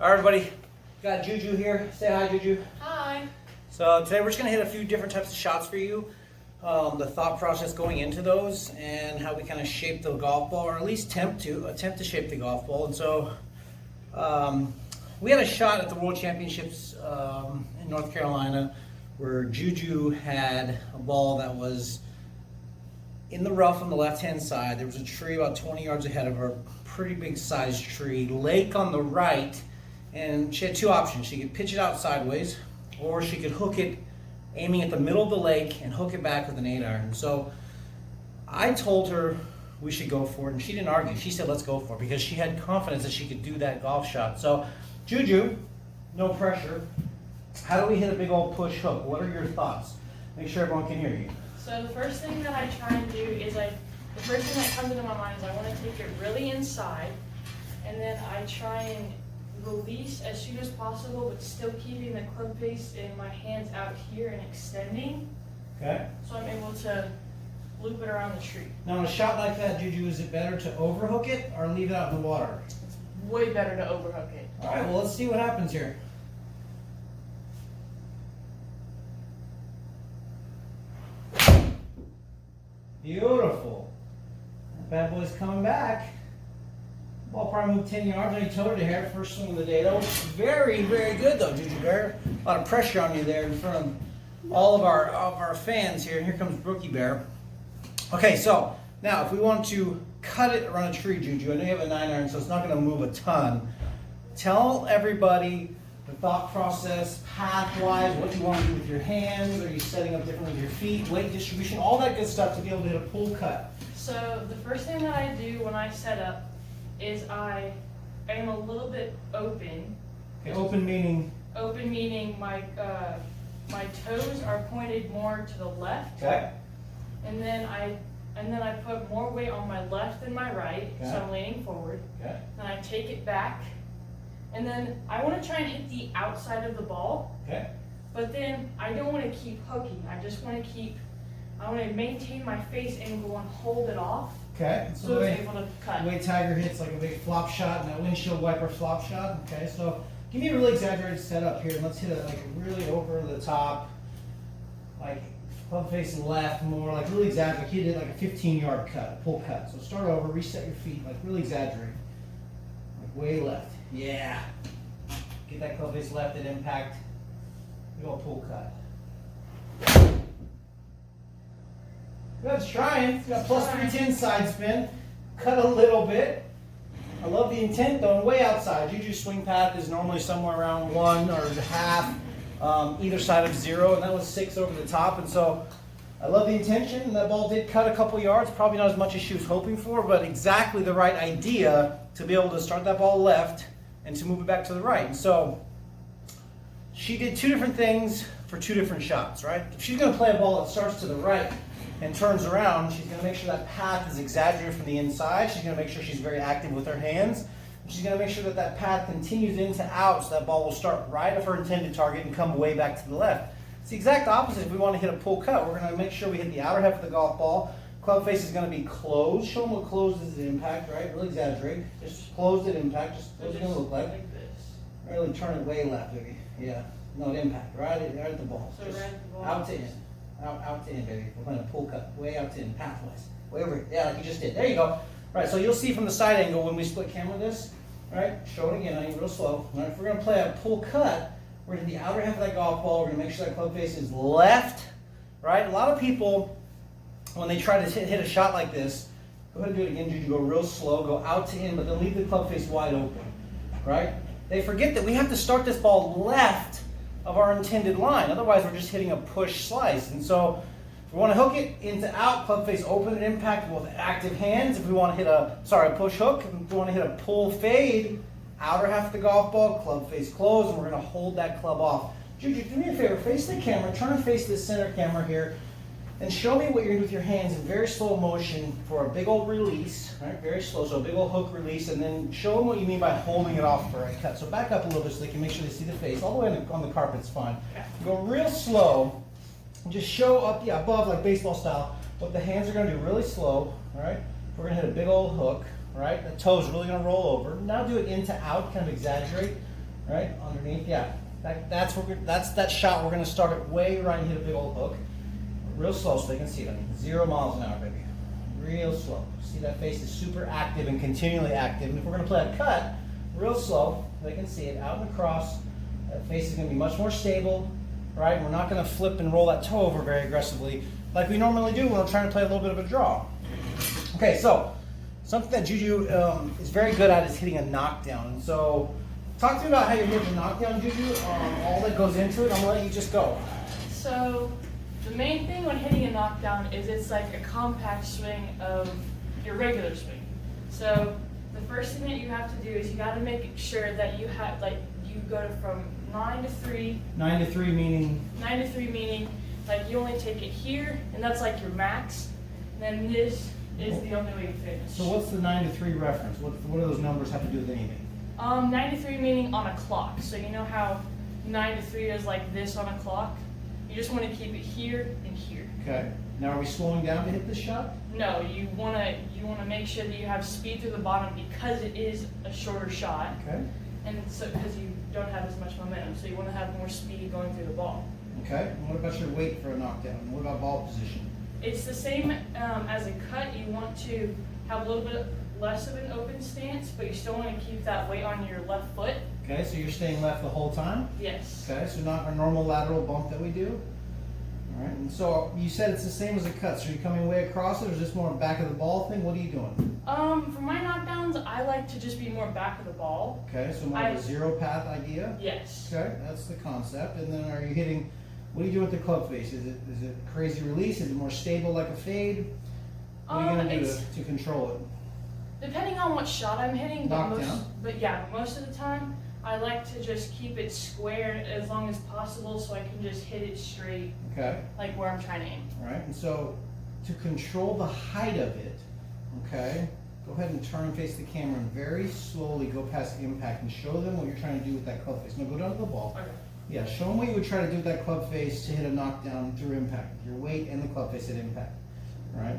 All right, everybody, got Juju here. Say hi, Juju. Hi. So today we're just gonna hit a few different types of shots for you. The thought process going into those and how we kind of shape the golf ball, or at least attempt to shape the golf ball. And so we had a shot at the World Championships in North Carolina where Juju had a ball that was in the rough on the left-hand side. There was a tree about 20 yards ahead of her, pretty big sized tree, lake on the right, and she had two options. She could pitch it out sideways, or she could hook it aiming at the middle of the lake and hook it back with an 8-iron. So I told her we should go for it, and she didn't argue. She said let's go for it because she had confidence that she could do that golf shot. So Juju, no pressure, how do we hit a big old push hook? What are your thoughts? Make sure everyone can hear you. So the first thing that I try and do is the first thing that comes into my mind is I want to take it really inside, and then I try and release as soon as possible, but still keeping the club face and my hands out here and extending. Okay. So I'm able to loop it around the tree. Now in a shot like that, Juju, is it better to overhook it or leave it out in the water? It's way better to overhook it. All right, well, let's see what happens here. Beautiful. That bad boy's coming back. Ball probably moved 10 yards. I towed it here, first swing of the day. That was very, very good though, Juju Bear. A lot of pressure on you there in front of all of our fans here. And here comes Brookie Bear. Okay, so now if we want to cut it around a tree, Juju, I know you have a 9-iron, so it's not going to move a ton. Tell everybody the thought process, path-wise, what you want to do with your hands. Are you setting up differently with your feet, weight distribution, all that good stuff to be able to hit a pull cut. So the first thing that I do when I set up is I am a little bit open. Okay, open meaning? Open meaning my toes are pointed more to the left. Okay. And then I put more weight on my left than my right, Okay. so I'm leaning forward. Okay. Then I take it back, and then I want to try and hit the outside of the ball. Okay. But then I don't want to keep hooking. I want to maintain my face angle and hold it off. Okay. So it's able to cut. The way Tiger hits like a big flop shot and that windshield wiper flop shot. Okay, so give me a really exaggerated setup here, and let's hit it like really over the top, like club face left more, like really exaggerate. Hit it like a 15-yard cut, a pull cut. So start over, reset your feet, like really exaggerate, like way left. Yeah. Get that club face left at impact. Big old pull cut. That's trying. It's got plus 310 side spin. Cut a little bit. I love the intent though, and way outside. Juju's swing path is normally somewhere around 1 or half either side of 0, and that was 6 over the top. And so I love the intention, and that ball did cut a couple yards. Probably not as much as she was hoping for, but exactly the right idea to be able to start that ball left and to move it back to the right. And so she did two different things for two different shots, right? If she's going to play a ball that starts to the right and turns around, she's going to make sure that path is exaggerated from the inside. She's going to make sure she's very active with her hands. She's going to make sure that that path continues into out, so that ball will start right of her intended target and come way back to the left. It's the exact opposite if we want to hit a pull cut. We're going to make sure we hit the outer half of the golf ball. Club face is going to be closed. Show them what closed is at impact, right? Really exaggerate. Just closed at impact. Just what's it going to look like? Like this. Really turn it way left, baby. Yeah. No, at impact. Right at the ball. So Just right at the ball. out to in. Out to in, baby. We're going to pull cut. Way out to in, pathways. Way over here. Yeah, like you just did. There you go. Right, so you'll see from the side angle when we split camera this. Right, show it again, honey, real slow. Right, if we're going to play a pull cut, we're going to the outer half of that golf ball. We're going to make sure that club face is left. Right, a lot of people, when they try to hit a shot like this, go ahead and do it again, Juju. Go real slow, go out to in, but then leave the club face wide open. Right, they forget that we have to start this ball left of our intended line. Otherwise, we're just hitting a push slice. And so if we want to hook it into out, club face open and impact with active hands. If we want to hit a push hook, if we want to hit a pull fade, outer half of the golf ball, club face closed, and we're going to hold that club off. Juju, do me a favor, face the camera, turn and face this center camera here, and show me what you're going to do with your hands in very slow motion for a big old release, right? Very slow, so a big old hook release, and then show them what you mean by holding it off for a cut. So back up a little bit so they can make sure they see the face. All the way on the carpet's fine. Go real slow, and just show up, above like baseball style, what the hands are going to do really slow, all right? We're going to hit a big old hook, right? The toe's really going to roll over. Now do it into out, kind of exaggerate. right? Underneath, yeah. That's that shot. We're gonna start it way right and hit a big old hook. Real slow so they can see it. I mean, 0 miles an hour, baby. Real slow. See that face is super active and continually active. And if we're gonna play a cut, real slow, they can see it out and across. That face is gonna be much more stable, right? We're not gonna flip and roll that toe over very aggressively like we normally do when we're trying to play a little bit of a draw. Okay, so something that Juju is very good at is hitting a knockdown. And so talk to me about how you're hitting a knockdown, Juju, all that goes into it. I'm gonna let you just go. So the main thing when hitting a knockdown is it's like a compact swing of your regular swing. So the first thing that you have to do is you got to make sure that you have you go from 9 to 3. 9 to 3 meaning? 9 to 3 meaning like you only take it here, and that's like your max. And then this is the only way to finish. So what's the 9 to 3 reference? What do those numbers have to do with anything? 9 to 3 meaning on a clock. So you know how 9 to 3 is like this on a clock? You just want to keep it here and here. Okay. Now are we slowing down to hit this shot? No, you want to make sure that you have speed through the bottom because it is a shorter shot. Okay. And so because you don't have as much momentum, so you want to have more speed going through the ball. Okay. And what about your weight for a knockdown? And what about ball position? It's the same as a cut. You want to have a little bit less of an open stance, but you still want to keep that weight on your left foot. Okay, so you're staying left the whole time? Yes. Okay, so not our normal lateral bump that we do. All right, and so you said it's the same as a cut. So are you coming way across it, or is this more back of the ball thing? What are you doing? For my knockdowns, I like to just be more back of the ball. Okay, so more of a zero path idea? Yes. Okay, that's the concept. And then are you hitting, what do you do with the club face? Is it crazy release? Is it more stable like a fade? What are you going to do to control it? Depending on what shot I'm hitting, but Knockdown? most of the time, I like to just keep it square as long as possible so I can just hit it straight, Okay. like where I'm trying to aim. All right, and so to control the height of it, okay, go ahead and turn and face the camera and very slowly go past impact and show them what you're trying to do with that club face. Now go down to the ball. Okay. Yeah, show them what you would try to do with that club face to hit a knockdown through impact. Your weight and the club face at impact, right?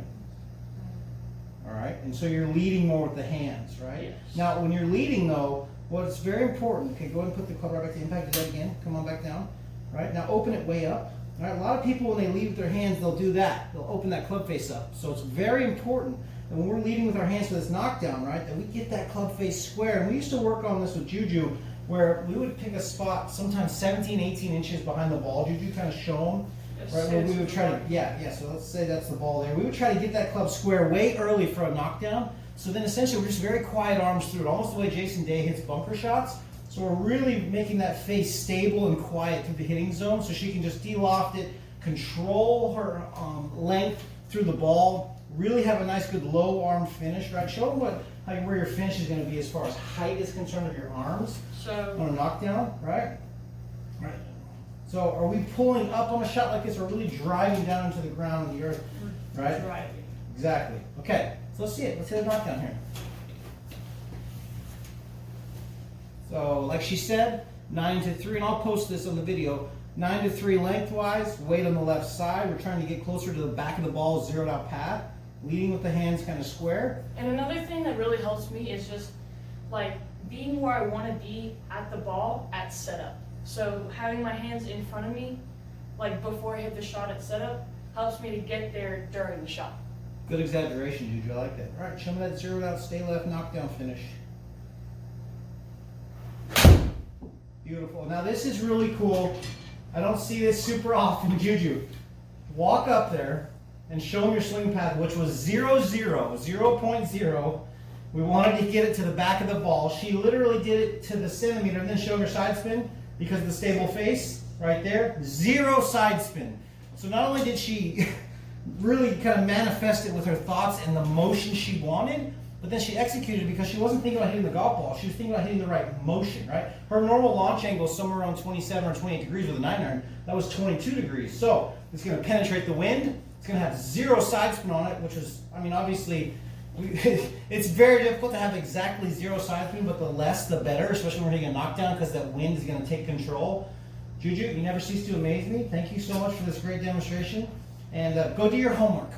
All right, and so you're leading more with the hands, right? Yes. Now, when you're leading though, what's very important, okay, go ahead and put the club right back to impact, do that again, come on back down, right? Now open it way up, all right? A lot of people when they lead with their hands, they'll do that. They'll open that club face up. So it's very important that when we're leading with our hands for this knockdown, right, that we get that club face square. And we used to work on this with Juju, where we would pick a spot sometimes 17, 18 inches behind the ball. Juju kind of show them. Right, where we would try to, so let's say that's the ball there. We would try to get that club square way early for a knockdown. So then essentially we're just very quiet arms through it, almost the way Jason Day hits bunker shots. So we're really making that face stable and quiet through the hitting zone so she can just de-loft it, control her length through the ball, really have a nice good low arm finish, right? Show them where your finish is going to be as far as height is concerned of your arms on a knockdown, right? Right. So are we pulling up on a shot like this or really driving down into the ground and the earth, right? Driving. Exactly. Okay, so let's see it. Let's hit a knockdown here. So like she said, 9 to 3, and I'll post this on the video, 9 to 3 lengthwise, weight on the left side. We're trying to get closer to the back of the ball, zeroed out path, leading with the hands kind of square. And another thing that really helps me is just like being where I want to be at the ball at setup. So having my hands in front of me, like before I hit the shot at setup, helps me to get there during the shot. Good exaggeration, Juju. I like that. All right, show me that zeroed out, stay left, knockdown finish. Beautiful. Now this is really cool. I don't see this super often, Juju. Walk up there and show them your swing path, which was 0.0. We wanted to get it to the back of the ball. She literally did it to the centimeter and then showed her side spin because of the stable face right there. 0 side spin. So not only did she really kind of manifest it with her thoughts and the motion she wanted, but then she executed because she wasn't thinking about hitting the golf ball. She was thinking about hitting the right motion, right? Her normal launch angle is somewhere around 27 or 28 degrees with a 9-iron. That was 22 degrees. So it's going to penetrate the wind. It's going to have 0 side spin on it, which is, I mean, obviously, it's very difficult to have exactly 0 side spin, but the less the better, especially when we're hitting a knockdown because that wind is going to take control. Juju, you never cease to amaze me. Thank you so much for this great demonstration. And go do your homework.